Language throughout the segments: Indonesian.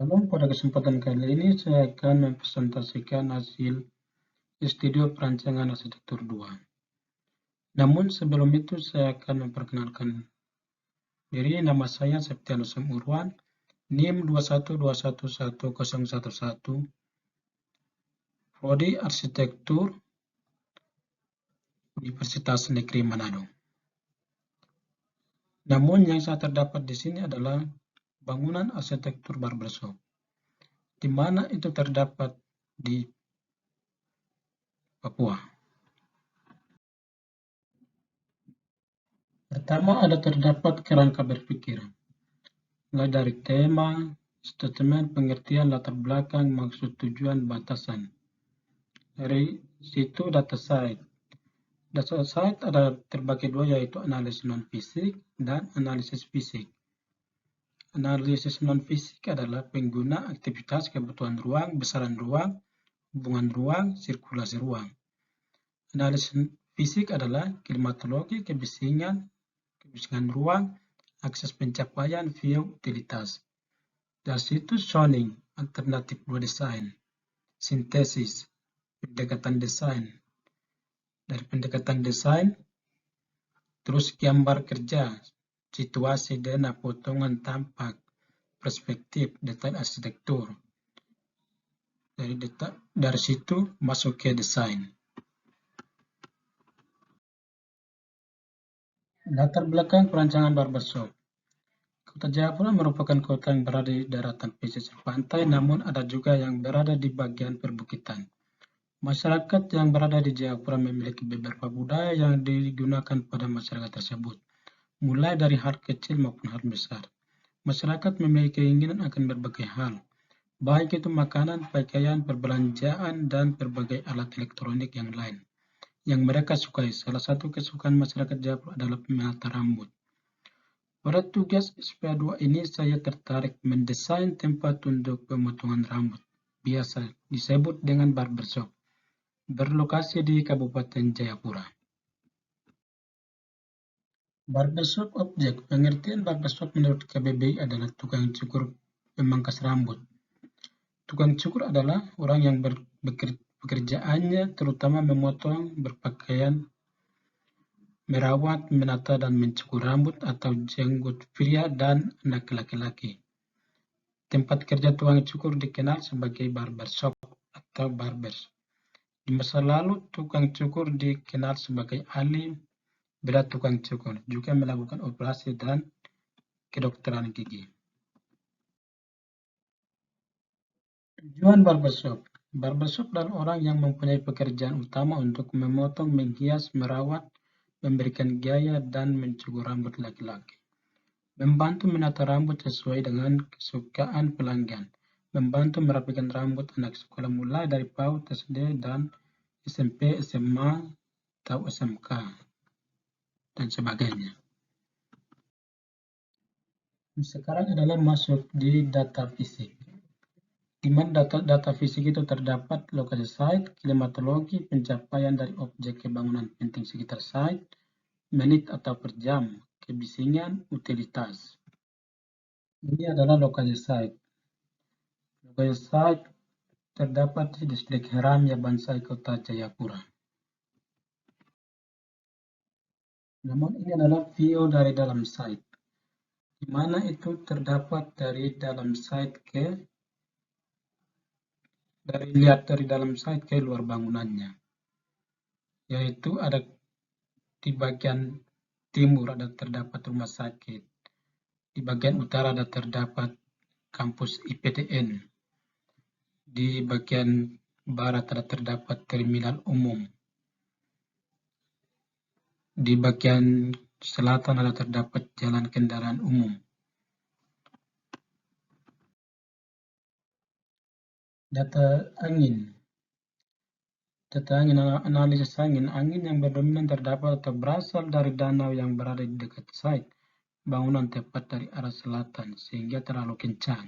Halo, pada kesempatan kali ini saya akan mempresentasikan hasil studio perancangan arsitektur 2. Namun sebelum itu saya akan memperkenalkan diri. Nama saya Septianus M. Urwan, NIM 212111011, Prodi Arsitektur Universitas Negeri Manado. Namun yang saya terdapat di sini adalah bangunan arsitektur barbershop, di mana itu terdapat di Papua. Pertama ada terdapat kerangka berpikir, mulai dari tema, statement, pengertian, latar belakang, maksud, tujuan, batasan. Dari situ data site. Data site ada terbagi dua, yaitu analisis non-fisik dan analisis fisik. Analisis non-fisik adalah pengguna, aktivitas, kebutuhan ruang, besaran ruang, hubungan ruang, sirkulasi ruang. Analisis fisik adalah klimatologi, kebisingan ruang, akses pencapaian, view, utilitas. Dari situ zoning, alternatif dua desain, sintesis, pendekatan desain. Dari pendekatan desain, terus gambar kerja, situasi, dana, potongan, tampak, perspektif, detail arsitektur. Dari situ masuk ke desain. Latar belakang perancangan barbershop. Kota Jayapura merupakan kota yang berada di daratan pesisir pantai, namun ada juga yang berada di bagian perbukitan. Masyarakat yang berada di Jayapura memiliki beberapa budaya yang digunakan pada masyarakat tersebut, mulai dari hal kecil maupun hal besar. Masyarakat memiliki keinginan akan berbagai hal, baik itu makanan, pakaian, perbelanjaan, dan berbagai alat elektronik yang lain yang mereka sukai. Salah satu kesukaan masyarakat Jayapura adalah menata rambut. Pada tugas SP2 ini saya tertarik mendesain tempat untuk pemotongan rambut, biasa disebut dengan barbershop, berlokasi di Kabupaten Jayapura. Barbershop objek. Pengertian barbershop menurut KBBI adalah tukang cukur pemangkas rambut. Tukang cukur adalah orang yang pekerjaannya terutama memotong, berpakaian, merawat, menata, dan mencukur rambut atau jenggot pria dan anak laki-laki. Tempat kerja tukang cukur dikenal sebagai barbershop atau barbers. Di masa lalu, tukang cukur dikenal sebagai ahli bedah tukang cukur, juga melakukan operasi dan kedokteran gigi. Tujuan barbershop. Barbershop adalah orang yang mempunyai pekerjaan utama untuk memotong, menghias, merawat, memberikan gaya, dan mencukur rambut laki-laki. Membantu menata rambut sesuai dengan kesukaan pelanggan. Membantu merapikan rambut anak sekolah mulai dari PAUD, SD, dan SMP, SMA, atau SMK, dan sebagainya. Sekarang adalah masuk di data fisik, di mana data fisik itu terdapat lokasi site, klimatologi, pencapaian dari objek ke bangunan penting sekitar site, menit atau per jam, kebisingan, utilitas. Ini adalah lokasi site. Lokasi site terdapat di distrik Heramya Bansai, Kota Jayapura. Namun ini adalah view dari dalam site, di mana itu terdapat dari dalam site dari dalam site ke luar bangunannya, yaitu ada di bagian timur ada terdapat rumah sakit, di bagian utara ada terdapat kampus IPDN, di bagian barat ada terdapat terminal umum, di bagian selatan ada terdapat jalan kendaraan umum. Data angin. Data angin, analisis angin. Angin yang berdominan terdapat atau berasal dari danau yang berada di dekat site bangunan tepat dari arah selatan sehingga terlalu kencang.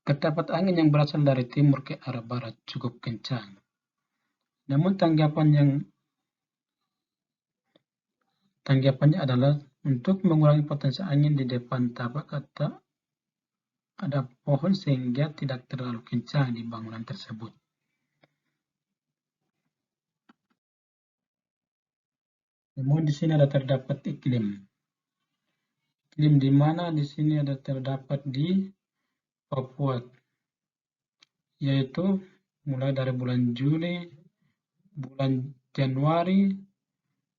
Terdapat angin yang berasal dari timur ke arah barat cukup kencang. Namun tanggapannya adalah untuk mengurangi potensi angin di depan tapak atau ada pohon sehingga tidak terlalu kencang di bangunan tersebut. Namun di sini ada terdapat iklim. Iklim di mana di sini ada terdapat di Papua, yaitu mulai dari bulan Juli, bulan Januari,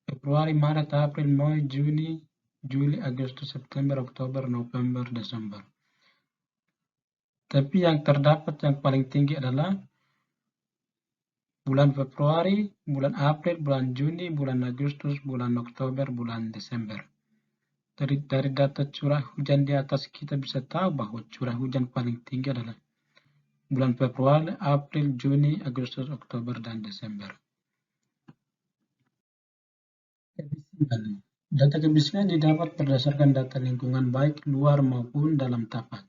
Februari, Maret, April, Mei, Juni, Juli, Agustus, September, Oktober, November, Desember. Tapi yang terdapat yang paling tinggi adalah bulan Februari, bulan April, bulan Juni, bulan Agustus, bulan Oktober, bulan Desember. Dari data curah hujan di atas kita bisa tahu bahwa curah hujan paling tinggi adalah bulan Februari, April, Juni, Agustus, Oktober, dan Desember. Kebisingan. Data kebisingan didapat berdasarkan data lingkungan baik luar maupun dalam tapak.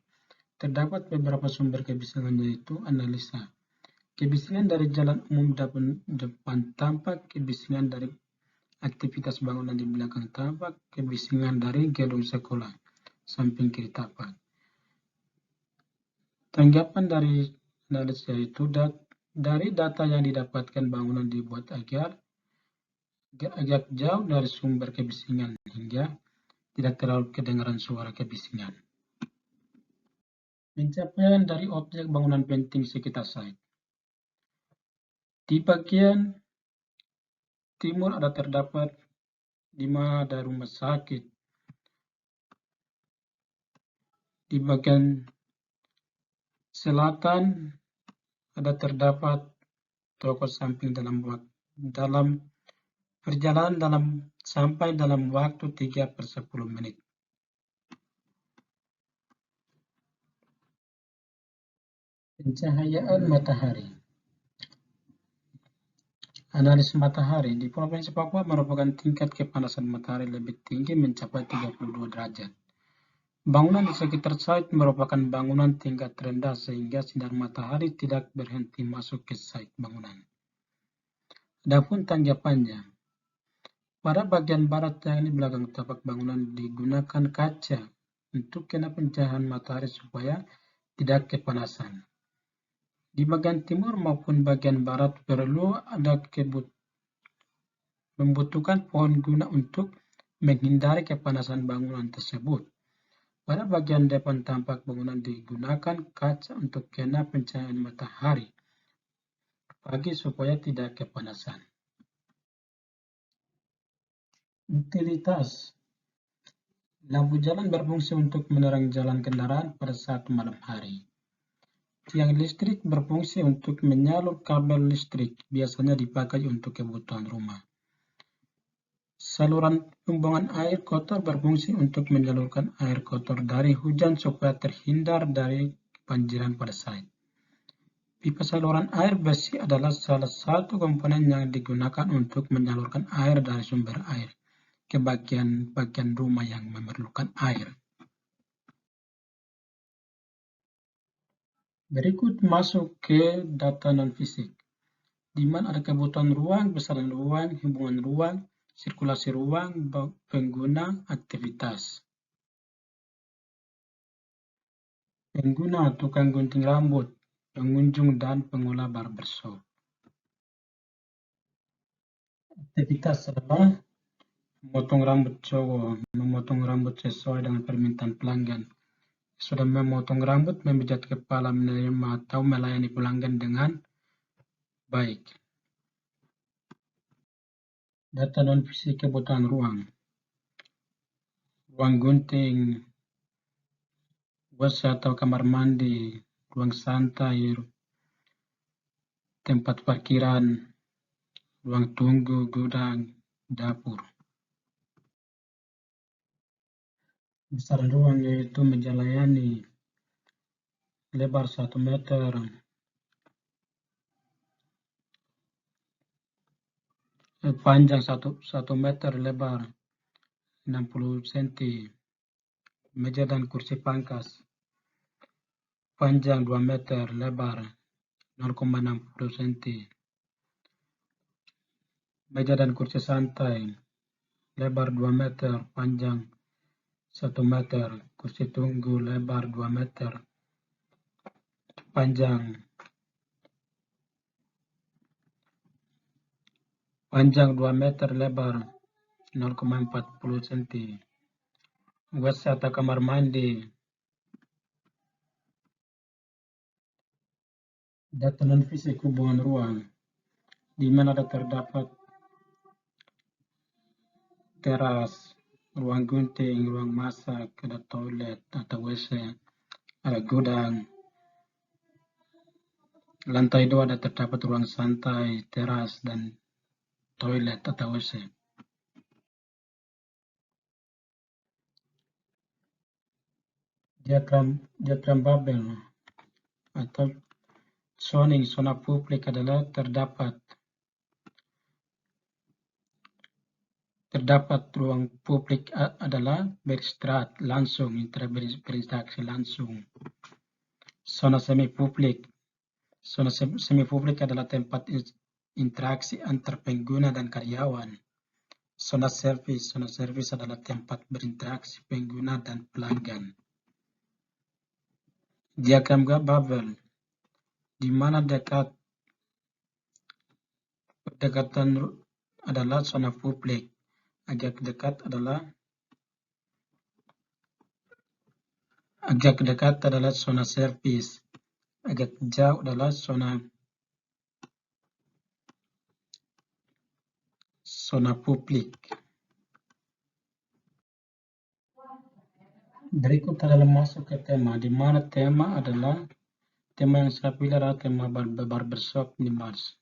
Terdapat beberapa sumber kebisingan yaitu analisa. Kebisingan dari jalan umum depan tampak, kebisingan dari aktivitas bangunan di belakang tampak, kebisingan dari gedung sekolah samping kiri tapak. Tanggapan dari analisa itu dari data yang didapatkan bangunan dibuat agak jauh dari sumber kebisingan hingga tidak terlalu kedengaran suara kebisingan. Pencapaian dari objek bangunan penting sekitar site. Di bagian timur ada terdapat di mana ada rumah sakit. Di bagian selatan ada terdapat toko samping dalam perjalanan sampai dalam waktu 3/10 menit. Pencahayaan matahari. Analis matahari di Provinsi Papua merupakan tingkat kepanasan matahari lebih tinggi mencapai 32 derajat. Bangunan di sekitar site merupakan bangunan tingkat rendah sehingga sinar matahari tidak berhenti masuk ke site bangunan. Adapun tanggapannya, pada bagian barat yang di belakang tapak bangunan digunakan kaca untuk kena pencahayaan matahari supaya tidak kepanasan. Di bagian timur maupun bagian barat perlu ada membutuhkan pohon guna untuk menghindari kepanasan bangunan tersebut. Pada bagian depan tampak bangunan digunakan kaca untuk kena pencahayaan matahari pagi supaya tidak kepanasan. Utilitas. Lampu jalan berfungsi untuk menerangi jalan kendaraan pada saat malam hari. Tiang listrik berfungsi untuk menyalur kabel listrik, biasanya dipakai untuk kebutuhan rumah. Saluran pembuangan air kotor berfungsi untuk menyalurkan air kotor dari hujan supaya terhindar dari kebanjiran pada site. Pipa saluran air bersih adalah salah satu komponen yang digunakan untuk menyalurkan air dari sumber air ke bagian rumah yang memerlukan air. Berikut masuk ke data non-fisik, di mana ada kebutuhan ruang, besaran ruang, hubungan ruang, sirkulasi ruang, pengguna, aktivitas. Pengguna, tukang gunting rambut, pengunjung, dan pengolah barbershop. Aktivitas adalah memotong rambut cowok, memotong rambut sesuai dengan permintaan pelanggan. Sudah memotong rambut, memijat kepala, menerima atau melayani pelanggan dengan baik. Data non-fisik kebutuhan ruang. Ruang gunting, WC atau kamar mandi, ruang santai, tempat parkiran, ruang tunggu, gudang, dapur. Besaran ruang yaitu meja layani, lebar 1 meter, panjang 1 meter, lebar 60 cm. Meja dan kursi pangkas, panjang 2 meter, lebar 0,60 cm. Meja dan kursi santai, lebar 2 meter, panjang 1 meter, kursi tunggu lebar 2 meter, Panjang 2 meter, lebar 0,40 cm. WC atau kamar mandi. Data non-fisik hubungan ruang, di mana terdapat teras, ruang gunting, ruang masak, ada toilet atau WC, ada gudang. Lantai 2 ada terdapat ruang santai, teras, dan toilet atau WC. Diagram Babel atau zoning zona publik adalah terdapat ruang publik adalah beristirahat langsung, berinteraksi langsung. Zona semi publik adalah tempat interaksi antar pengguna dan karyawan. Zona service adalah tempat berinteraksi pengguna dan pelanggan. Diagram Babel, di mana berdekatan adalah zona publik, agak dekat adalah zona service, agak jauh adalah zona publik. Berikut adalah masuk ke tema, di mana tema yang saya pilih adalah tema barbershop minimals,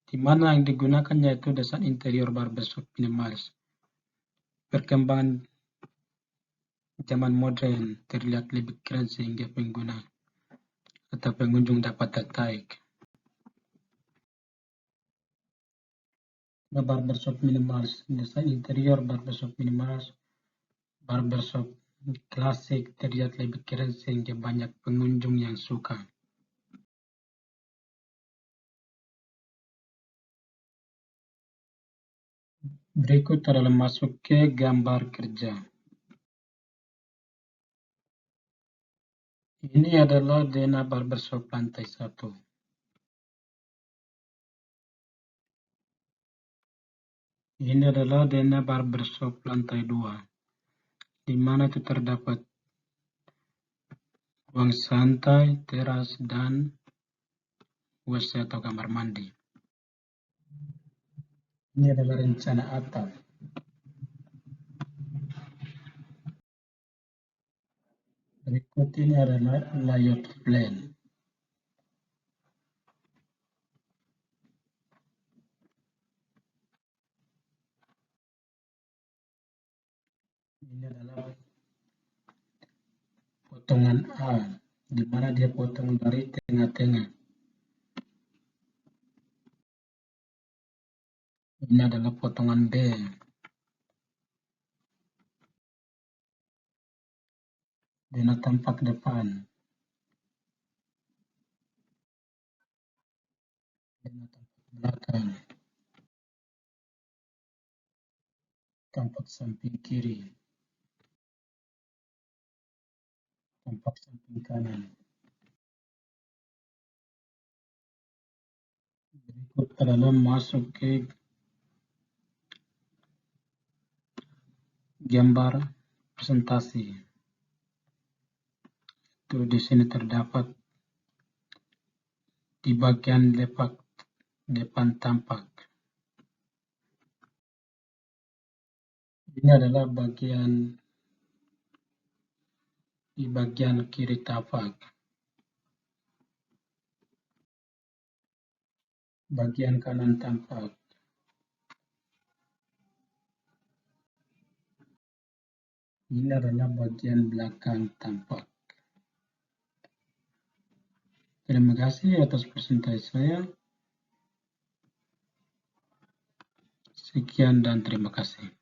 di mana yang digunakan yaitu desain interior barbershop minimals. Perkembangan zaman modern terlihat lebih keren sehingga pengguna atau pengunjung dapat tertarik. Barbershop minimals, desain interior barbershop minimals, barbershop klasik terlihat lebih keren sehingga banyak pengunjung yang suka. Berikut adalah masuk ke gambar kerja. Ini adalah Dena Barbershop lantai 1. Ini adalah Dena Barbershop lantai 2, di mana itu terdapat ruang santai, teras, dan WC atau kamar mandi. Ini adalah rencana atap. Berikut ini adalah layout plan. Ini adalah potongan A, di mana dia potong dari tengah-tengah. Ini adalah potongan B. Dena tampak depan. Dena tampak belakang. Tampak samping kiri. Tampak samping kanan. Berikut adalah masuk ke gambar presentasi. Itu di sini terdapat di bagian depan tampak. Ini adalah di bagian kiri tampak. Bagian kanan tampak. Ini adalah bagian belakang tampak. Terima kasih atas presentasi saya. Sekian dan terima kasih.